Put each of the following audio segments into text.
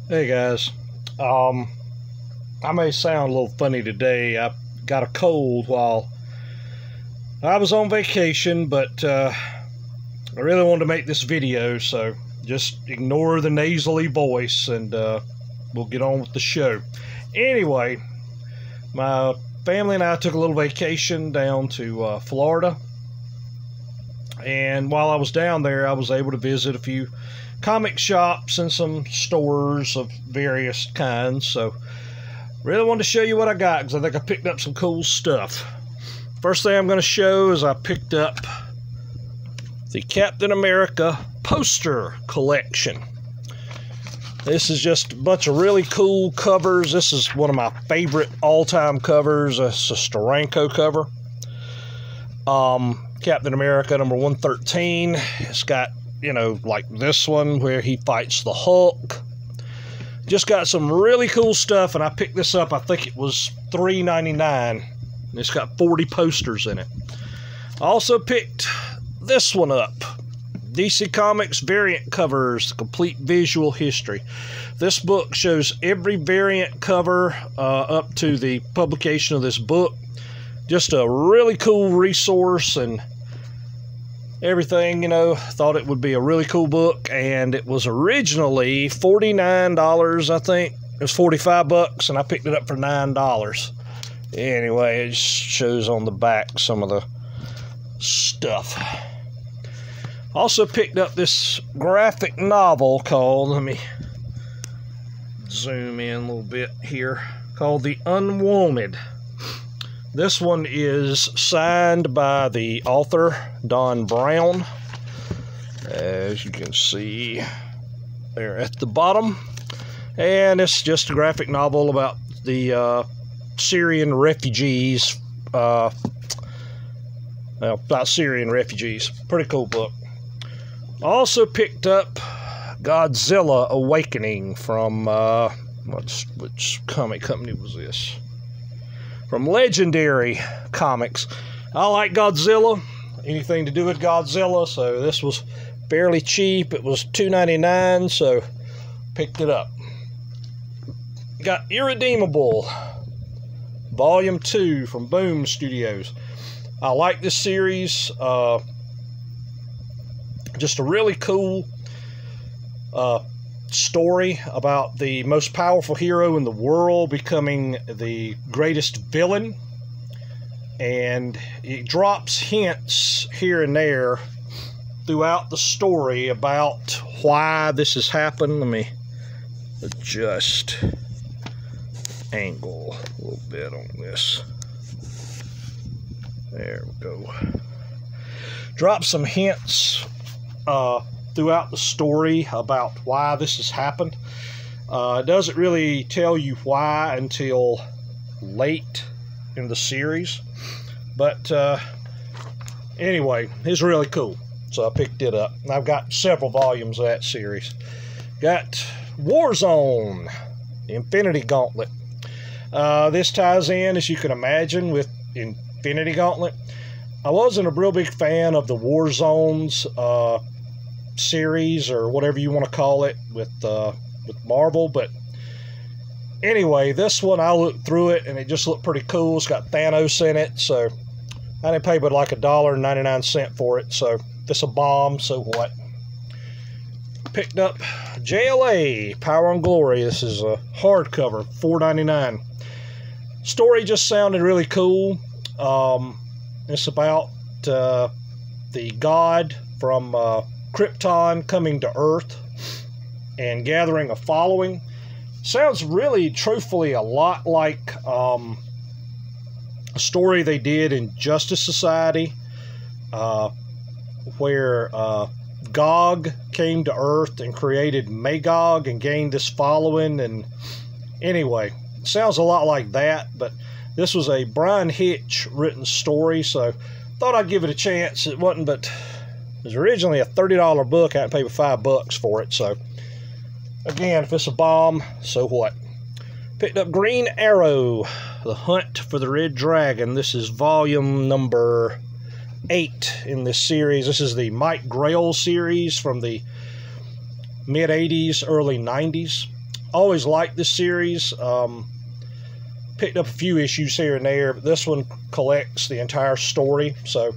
Hey guys, I may sound a little funny today. I got a cold while I was on vacation, but I really wanted to make this video, so just ignore the nasally voice and we'll get on with the show. Anyway, my family and I took a little vacation down to Florida, and while I was down there, I was able to visit a few comic shops and some stores of various kinds. So really wanted to show you what I got, because I think I picked up some cool stuff. First thing I'm going to show is I picked up the Captain America poster collection. This is just a bunch of really cool covers. This is one of my favorite all-time covers. It's a Steranko cover. Captain America number 113. It's got, you know, like this one where he fights the Hulk. Just got some really cool stuff, and I picked this up. I think it was $3.99. It's got 40 posters in it. I also picked this one up. DC Comics variant covers, the complete visual history. This book shows every variant cover up to the publication of this book. Just a really cool resource and everything, you know. Thought it would be a really cool book, and it was originally $49, I think. It was 45 bucks, and I picked it up for $9. Anyway, it shows on the back some of the stuff. Also picked up this graphic novel called, let me zoom in a little bit here, called The Unwanted. This one is signed by the author, Don Brown, as you can see there at the bottom. And it's just a graphic novel about the Syrian refugees, about Syrian refugees. Pretty cool book. I also picked up Godzilla Awakening from, which comic company was this? From Legendary Comics. I like Godzilla, anything to do with Godzilla, so this was fairly cheap. It was $2.99, so picked it up. Got Irredeemable, Volume 2 from Boom Studios. I like this series. Just a really cool story about the most powerful hero in the world becoming the greatest villain, and it drops hints here and there throughout the story about why this has happened. Let me adjust angle a little bit on this. There we go. Drop some hints throughout the story about why this has happened. It doesn't really tell you why until late in the series, but anyway, it's really cool, so I picked it up. I've got several volumes of that series. Got Warzone, the Infinity Gauntlet. This ties in, as you can imagine, with Infinity Gauntlet. I wasn't a real big fan of the Warzones series, or whatever you want to call it, with Marvel, but anyway, this one, I looked through it and it just looked pretty cool. It's got Thanos in it, so I didn't pay but like $1.99 for it, so this a bomb, so what. Picked up JLA Power and Glory. This is a hardcover, $4.99. Story just sounded really cool. It's about the god from Krypton coming to Earth and gathering a following. Sounds really, truthfully, a lot like a story they did in Justice Society, where Gog came to Earth and created Magog and gained this following. And anyway, it sounds a lot like that, but this was a Brian Hitch written story, so thought I'd give it a chance. It wasn't, but it was originally a $30 book. I had to pay $5 for it, so again, if it's a bomb, so what. Picked up Green Arrow, The Hunt for the Red Dragon. This is volume number 8 in this series. This is the Mike Grail series from the mid-80s, early 90s. always liked this series. Picked up a few issues here and there, but this one collects the entire story, so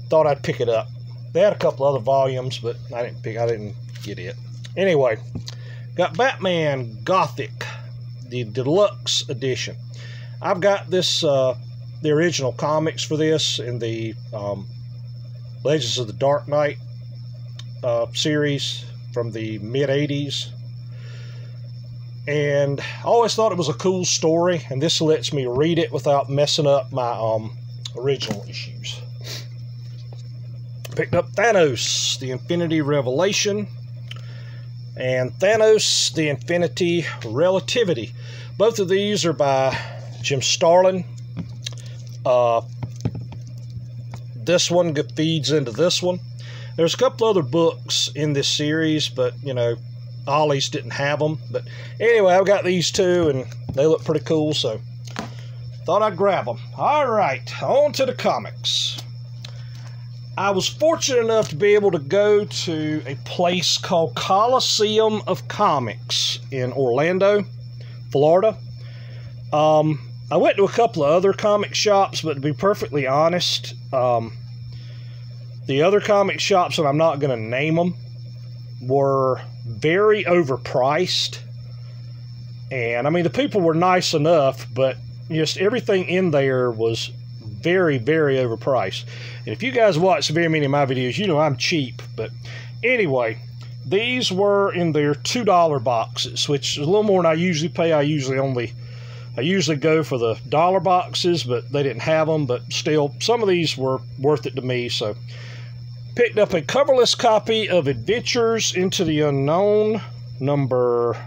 thought I'd pick it up. They had a couple other volumes, but I didn't get it. Anyway, got Batman Gothic, the deluxe edition. I've got this, the original comics for this in the Legends of the Dark Knight series from the mid-'80s. And I always thought it was a cool story, and this lets me read it without messing up my original issues. Picked up Thanos, the Infinity Revelation, and Thanos, the Infinity Relativity. Both of these are by Jim Starlin. This one feeds into this one. There's a couple other books in this series, but, you know, Ollie's didn't have them. But anyway, I've got these two, and they look pretty cool, so thought I'd grab them. All right, on to the comics. I was fortunate enough to be able to go to a place called Coliseum of Comics in Orlando, Florida. I went to a couple of other comic shops, but to be perfectly honest, the other comic shops, and I'm not going to name them, were very overpriced. And I mean, the people were nice enough, but just everything in there was very, very overpriced. And if you guys watch very many of my videos, you know I'm cheap. But anyway, these were in their $2 boxes, which is a little more than I usually pay. I usually go for the dollar boxes, but they didn't have them. But still, some of these were worth it to me. So picked up a coverless copy of Adventures into the Unknown, number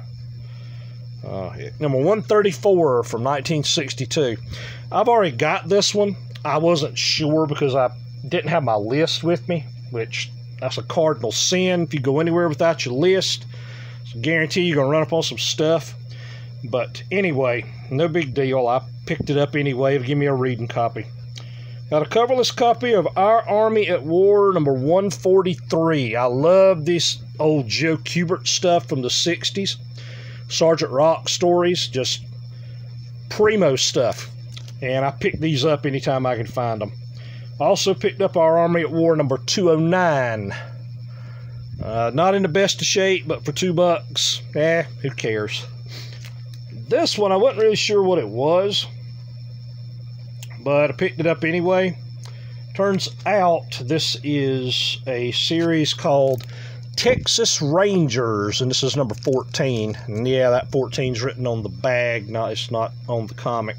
134 from 1962. I've already got this one. I wasn't sure because I didn't have my list with me, which that's a cardinal sin. If you go anywhere without your list, it's a guarantee you're going to run up on some stuff. But anyway, no big deal. I picked it up anyway to give me a reading copy. Got a coverless copy of Our Army at War, number 143. I love this old Joe Kubert stuff from the 60s. Sergeant Rock stories, just primo stuff. And I pick these up anytime I can find them. I also picked up Our Army at War, number 209. Not in the best of shape, but for $2, who cares? This one, I wasn't really sure what it was, but I picked it up anyway. Turns out this is a series called Texas Rangers, and this is number 14. And yeah, that 14 is written on the bag, it's not on the comic.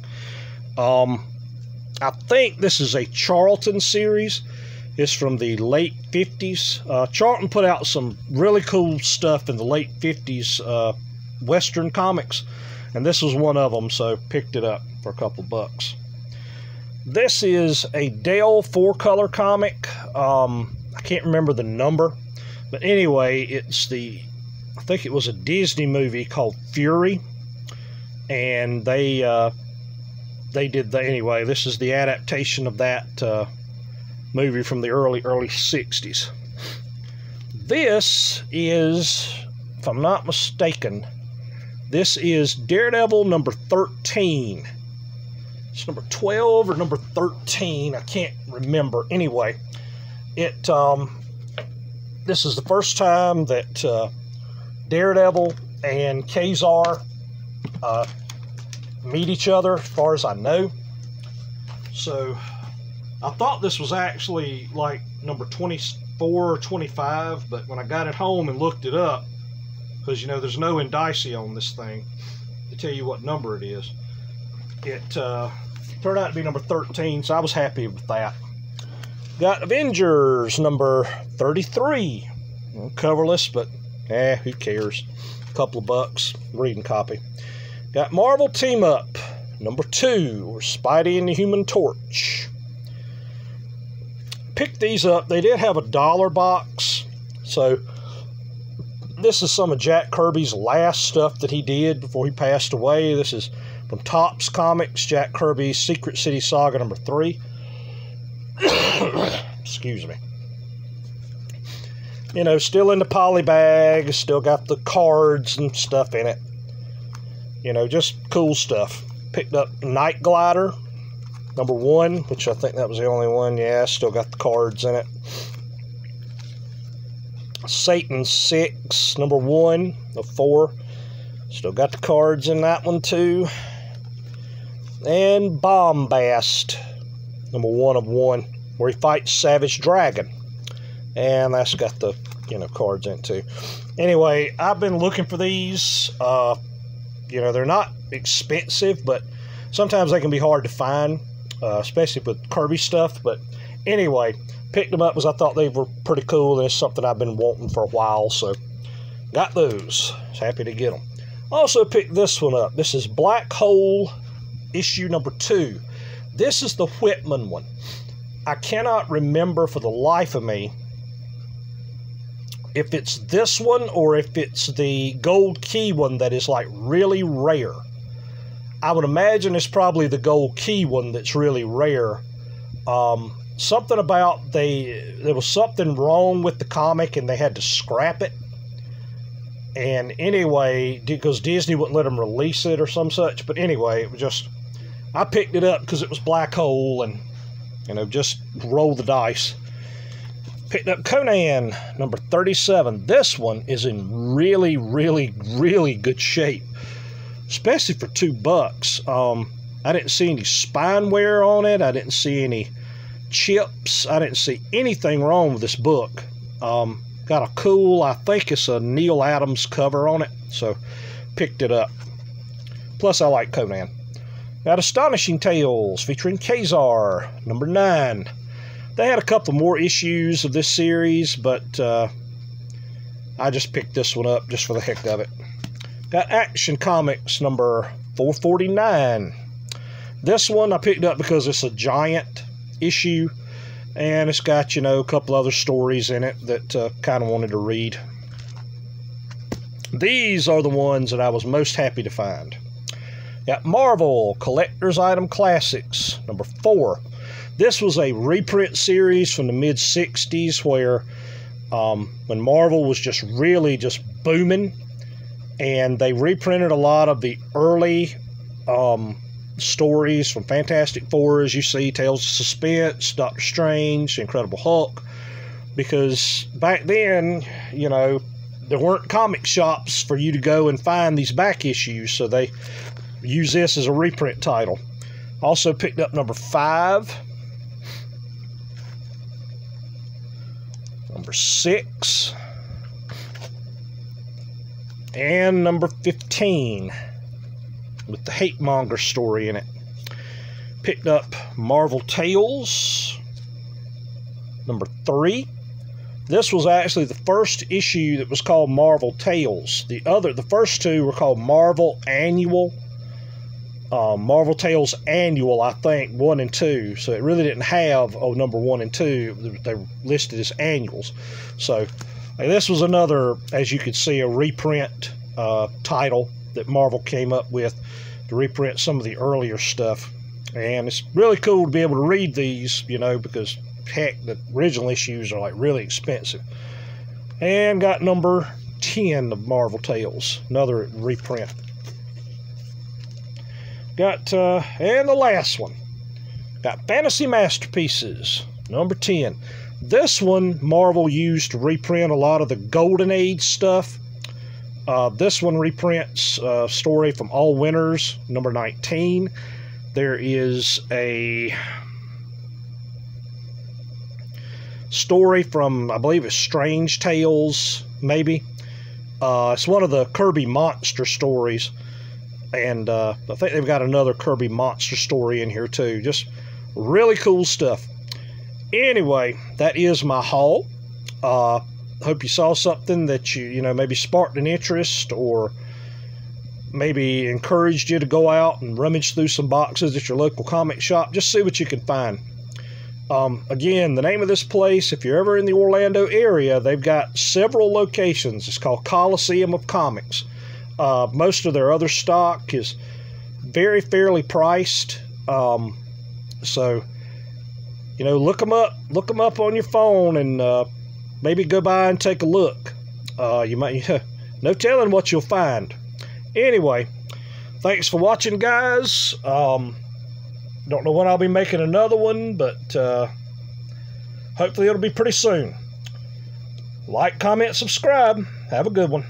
I think this is a Charlton series. It's from the late 50s. Charlton put out some really cool stuff in the late 50s Western comics, and this was one of them, so picked it up for a couple bucks. This is a Dale 4-color comic. I can't remember the number, but anyway, I think it was a Disney movie called Fury, and they did anyway. This is the adaptation of that movie from the early 60s. This is, if I'm not mistaken, this is Daredevil number 13. It's number 12 or number 13. I can't remember. Anyway, this is the first time that Daredevil and Kazar meet each other, as far as I know. So I thought this was actually like number 24 or 25, but when I got it home and looked it up, because you know there's no indice on this thing to tell you what number it is, it turned out to be number 13, so I was happy with that. Got Avengers number 33, coverless, but who cares? A couple of bucks, reading copy. Got Marvel Team Up number 2, or Spidey and the Human Torch. Picked these up. They did have a $1 box, so this is some of Jack Kirby's last stuff that he did before he passed away. This is from Topps Comics, Jack Kirby's Secret City Saga number 3. Excuse me. You know, still in the poly bag, still got the cards and stuff in it. You know, just cool stuff. Picked up Night Glider, number 1, which I think that was the only one. Yeah, still got the cards in it. Satan 6, number 1 of 4. Still got the cards in that one too. And Bombast, number 1 of 1, where he fights Savage Dragon. And that's got the, you know, cards in it too. Anyway, I've been looking for these. You know, they're not expensive, but sometimes they can be hard to find, especially with Kirby stuff. But anyway, picked them up because I thought they were pretty cool, and it's something I've been wanting for a while, so got those. Was happy to get them. Also picked this one up. This is Black Hole issue number 2. This is the Whitman one. I cannot remember for the life of me if it's this one or if it's the Gold Key one that is like really rare. I would imagine it's probably the Gold Key one that's really rare. Something about there was something wrong with the comic and they had to scrap it. And anyway, because Disney wouldn't let them release it or some such. But anyway, it was just, I picked it up because it was Black Hole and, you know, just roll the dice. Picked up Conan, number 37. This one is in really, really, really good shape, especially for $2. I didn't see any spine wear on it. I didn't see any chips. I didn't see anything wrong with this book. Got a cool, I think it's a Neil Adams cover on it, so picked it up. Plus, I like Conan. Got Astonishing Tales featuring Kazar, number 9. They had a couple more issues of this series, but I just picked this one up just for the heck of it. Got Action Comics number 449. This one I picked up because it's a giant issue, and it's got, you know, a couple other stories in it that kind of wanted to read. These are the ones that I was most happy to find. Got Marvel Collector's Item Classics number 4. This was a reprint series from the mid-60s where when Marvel was just really just booming, and they reprinted a lot of the early stories from Fantastic Four, as you see, Tales of Suspense, Doctor Strange, Incredible Hulk, because back then, you know, there weren't comic shops for you to go and find these back issues, so they use this as a reprint title. Also picked up number 5, number 6, and number 15 with the Hate Monger story in it. Picked up Marvel Tales number 3. This was actually the first issue that was called Marvel Tales. The first two were called Marvel Annual. Marvel Tales Annual, I think, 1 and 2. So it really didn't have number 1 and 2. They were listed as annuals. So this was another, as you could see, a reprint title that Marvel came up with to reprint some of the earlier stuff. And it's really cool to be able to read these, you know, because heck, the original issues are like really expensive. And got number 10 of Marvel Tales, another reprint. Got, and the last one, got Fantasy Masterpieces, number 10. This one Marvel used to reprint a lot of the Golden Age stuff. This one reprints a story from All Winners, number 19. There is a story from, I believe it's Strange Tales, maybe. It's one of the Kirby Monster stories. And I think they've got another Kirby Monster story in here too. Just really cool stuff. Anyway, that is my haul. Hope you saw something that you know, maybe sparked an interest or maybe encouraged you to go out and rummage through some boxes at your local comic shop. Just see what you can find. Again, the name of this place, if you're ever in the Orlando area, they've got several locations. It's called Coliseum of Comics. Most of their other stock is very fairly priced. So, you know, look them up on your phone and maybe go by and take a look. You might, no telling what you'll find. Anyway, Thanks for watching, guys. Don't know when I'll be making another one, but hopefully it'll be pretty soon. Like, comment, subscribe. Have a good one.